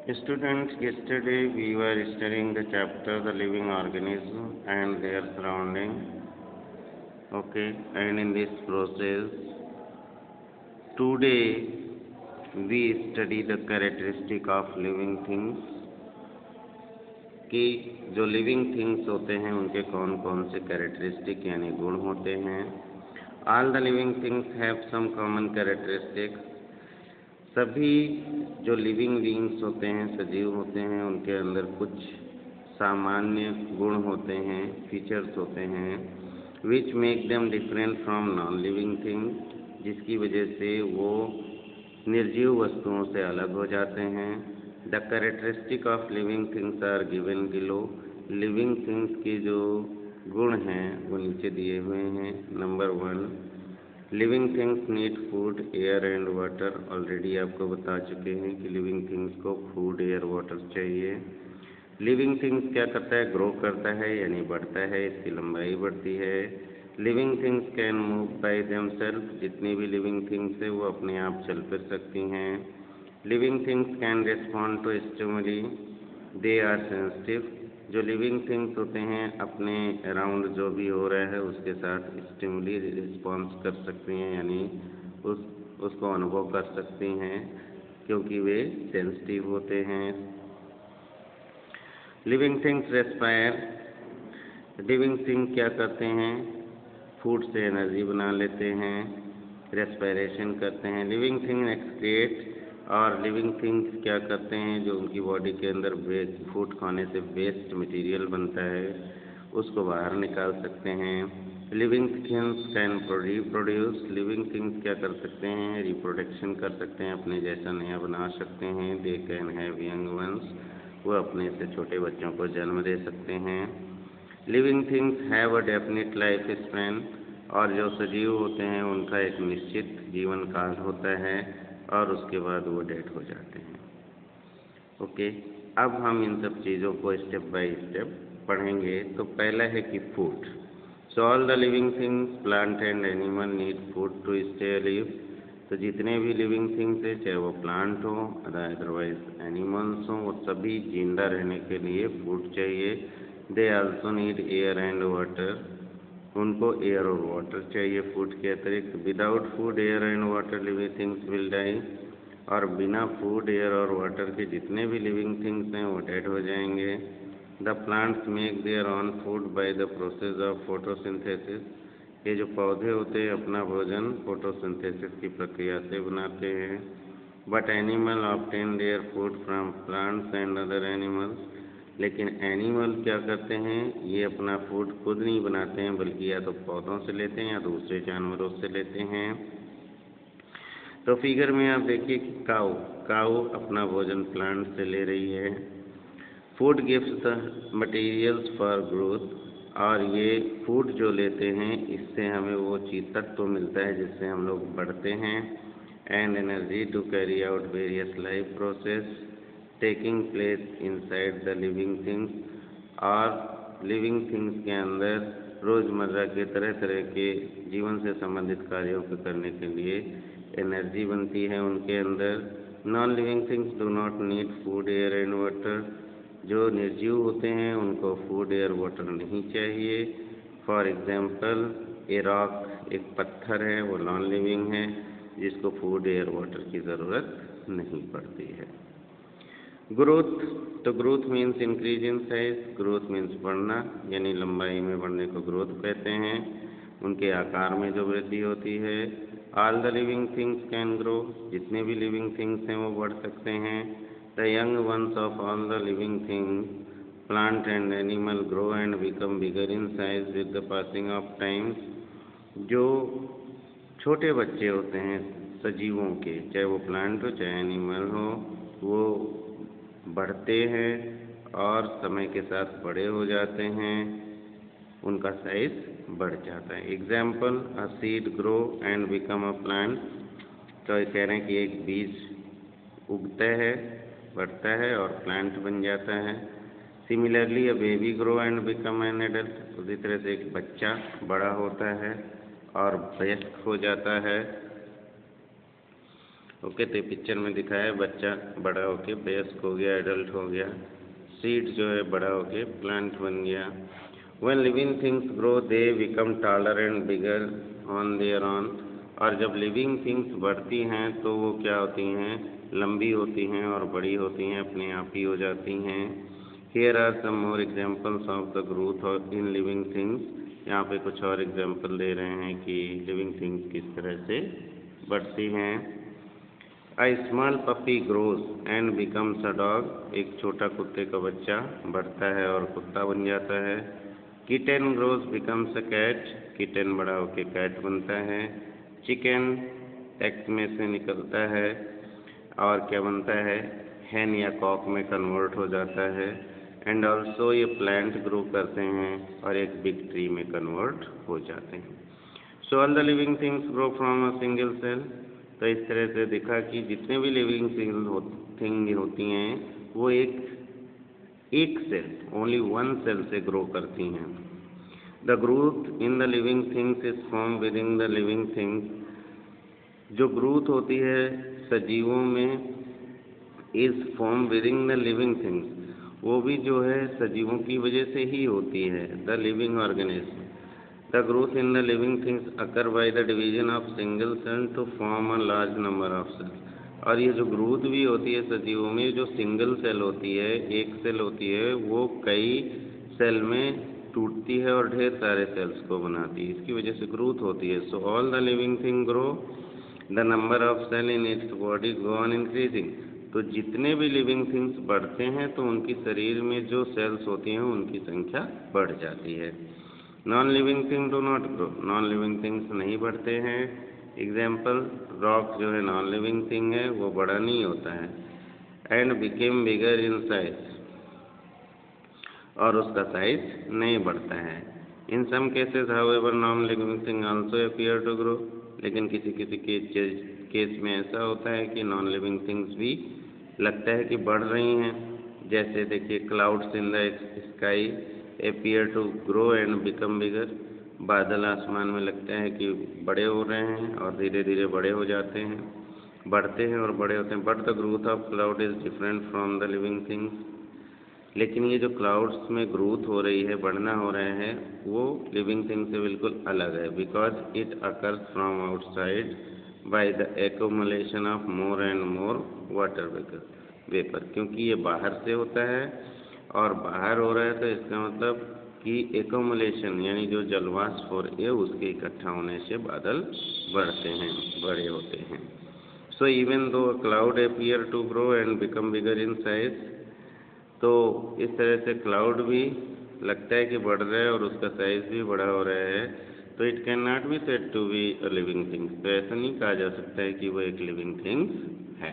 Students, yesterday we were studying the chapter The Living Organism and Their Surrounding. Okay, and in this process, today we study the characteristic of living things कि जो living things होते हैं उनके कौन कौन से characteristic यानी गुण होते हैं. All the living things have some common characteristic. सभी जो लिविंग बीइंग्स होते हैं, सजीव होते हैं, उनके अंदर कुछ सामान्य गुण होते हैं, फीचर्स होते हैं, which make them different from non living things, जिसकी वजह से वो निर्जीव वस्तुओं से अलग हो जाते हैं. The characteristic of living things are given below. Living things के जो गुण हैं वो नीचे दिए हुए हैं. Number 1, living things need food, air and water. Already आपको बता चुके हैं कि लिविंग थिंग्स को फूड, एयर, वाटर चाहिए. लिविंग थिंग्स क्या करता है? ग्रो करता है यानी बढ़ता है, इसकी लंबाई बढ़ती है. Living things can move by themselves. जितनी भी लिविंग थिंग्स है वो अपने आप चल फिर सकती हैं. Living things can respond to stimuli, they are sensitive. जो लिविंग थिंग्स होते हैं अपने अराउंड जो भी हो रहा है उसके साथ स्टिमुली रिस्पॉन्स कर सकती हैं, यानी उसको अनुभव कर सकती हैं क्योंकि वे सेंसिटिव होते हैं. Living things respire. Living thing क्या करते हैं? फूड से एनर्जी बना लेते हैं, रेस्पिरेशन करते हैं. Living thing excrete. और लिविंग थिंग्स क्या करते हैं? जो उनकी बॉडी के अंदर फूड खाने से वेस्ट मटेरियल बनता है उसको बाहर निकाल सकते हैं. Living things can reproduce. Living things क्या कर सकते हैं? रिप्रोडक्शन कर सकते हैं, अपने जैसा नया बना सकते हैं. They can have young ones. वो अपने से छोटे बच्चों को जन्म दे सकते हैं. Living things have a definite life span. और जो सजीव होते हैं उनका एक निश्चित जीवन काल होता है और उसके बाद वो डेड हो जाते हैं. ओके, अब हम इन सब चीज़ों को स्टेप बाय स्टेप पढ़ेंगे. तो पहला है कि food. So all the living things, plant and animal, need food to stay alive. तो जितने भी लिविंग थिंग्स है, चाहे वो प्लांट हो अदरवाइज एनिमल्स हो, वो सभी जिंदा रहने के लिए फूड चाहिए. They also need air and water. उनको एयर और वाटर चाहिए फूड के अतिरिक्त. Without food, air and water living things will die. और बिना फूड, एयर और वाटर के जितने भी लिविंग थिंग्स हैं वो डेड हो जाएंगे. The plants make their on food by the process of photosynthesis. ये जो पौधे होते हैं अपना भोजन फोटोसिंथेसिस की प्रक्रिया से बनाते हैं. But animal obtain their food from plants and other animals. लेकिन एनिमल क्या करते हैं? ये अपना फूड खुद नहीं बनाते हैं, बल्कि या तो पौधों से लेते हैं या दूसरे जानवरों से लेते हैं. तो फिगर में आप देखिए कि काऊ अपना भोजन प्लांट से ले रही है. Food gives the materials for growth. और ये फूड जो लेते हैं इससे हमें वो चीज तत्व मिलता है जिससे हम लोग बढ़ते हैं. And energy to carry out various life process taking place inside the living things. और लिविंग थिंग्स के अंदर रोज़मर्रा के तरह तरह के जीवन से संबंधित कार्यों को करने के लिए एनर्जी बनती है उनके अंदर. Non living things do not need food, air and water. जो निर्जीव होते हैं उनको फूड, एयर, वाटर नहीं चाहिए. फॉर एग्जाम्पल ए रॉक, एक पत्थर है, वो नॉन लिविंग है जिसको फूड, एयर, वाटर की ज़रूरत नहीं पड़ती है. ग्रोथ. तो growth means increase in size. Growth means बढ़ना, यानी लंबाई में बढ़ने को ग्रोथ कहते हैं. उनके आकार में जो वृद्धि होती है. All the living things can grow. जितने भी लिविंग थिंग्स हैं वो बढ़ सकते हैं. The young ones of all the living things, plant and animal, grow and become bigger in size with the passing of time. जो छोटे बच्चे होते हैं सजीवों के, चाहे वो प्लांट हो चाहे एनिमल हो, वो बढ़ते हैं और समय के साथ बड़े हो जाते हैं, उनका साइज बढ़ जाता है. Example, a seed grow and become a plant. तो ये कह रहे हैं कि एक बीज उगता है, बढ़ता है और प्लांट बन जाता है. Similarly a baby grow and become an adult. उसी तरह से एक बच्चा बड़ा होता है और वयस्क हो जाता है. ओके, तो पिक्चर में दिखाया है बच्चा बड़ा होके वयस्क हो गया, एडल्ट हो गया, सीड जो है बड़ा होके प्लांट बन गया। When living things grow, they become taller and bigger on their own. और जब लिविंग थिंग्स बढ़ती हैं तो वो क्या होती हैं, लंबी होती हैं और बड़ी होती हैं, अपने आप ही हो जाती हैं। Here are some more examples of the growth in living things. यहाँ पे कुछ और एग्जाम्पल दे रहे हैं कि लिविंग थिंग्स किस तरह से बढ़ती हैं। A small puppy grows and becomes a dog. एक छोटा कुत्ते का बच्चा बढ़ता है और कुत्ता बन जाता है। Kitten grows becomes a cat. Kitten बड़ा होके कैट बनता है। चिकन एग में से निकलता है और क्या बनता है, हैन या कॉक में कन्वर्ट हो जाता है। एंड ऑल्सो ये प्लांट ग्रो करते हैं और एक बिग ट्री में कन्वर्ट हो जाते हैं। So all the living things grow from a single cell. तो इस तरह से दिखा कि जितने भी लिविंग थिंग होती हैं वो एक सेल, ओनली वन सेल से ग्रो करती हैं। The growth in the living things is form with in the living things. जो ग्रोथ होती है सजीवों में, is form with in the living things, वो भी जो है सजीवों की वजह से ही होती है। The living organism. The growth in the living things occur by the division of single cell to form a large number of cells. और ये जो ग्रोथ भी होती है सजीवों में, जो सिंगल सेल होती है, एक सेल होती है, वो कई सेल में टूटती है और ढेर सारे सेल्स को बनाती है, इसकी वजह से ग्रोथ होती है। So all the living thing grow, the number of cell in its body go on increasing. तो जितने भी लिविंग थिंग्स बढ़ते हैं तो उनकी शरीर में जो सेल्स होती हैं उनकी संख्या बढ़ जाती है। Non living thing do not grow. Non living things नहीं बढ़ते हैं। एग्जाम्पल, रॉक जो है नॉन लिविंग थिंग है, वो बड़ा नहीं होता है। And became bigger in size, और उसका साइज नहीं बढ़ता है। In some cases however non living thing also appear to grow. लेकिन किसी किसी केस में ऐसा होता है कि नॉन लिविंग थिंग्स भी लगता है कि बढ़ रही हैं। जैसे देखिए, clouds in the sky appear to grow and become bigger. बादल आसमान में लगता है कि बड़े हो रहे हैं और धीरे धीरे बड़े हो जाते हैं, बढ़ते हैं और बड़े होते हैं। But the growth of cloud is different from the living things. लेकिन ये जो क्लाउड्स में ग्रोथ हो रही है, बढ़ना हो रहा है, वो लिविंग थिंग से बिल्कुल अलग है। Because it occurs from outside by the accumulation of more and more water vapour. क्योंकि ये बाहर से होता है और बाहर हो रहा है, तो इसका मतलब कि एक्यूमुलेशन यानी जो जलवाष्प हो रही है उसके इकट्ठा होने से बादल बढ़ते हैं, बड़े होते हैं। So even though cloud appear to grow and become bigger in size, तो इस तरह से क्लाउड भी लगता है कि बढ़ रहा है और उसका साइज भी बड़ा हो रहा है, तो it can not be said to be a living thing. तो ऐसा नहीं कहा जा सकता है कि वो एक लिविंग थिंग है।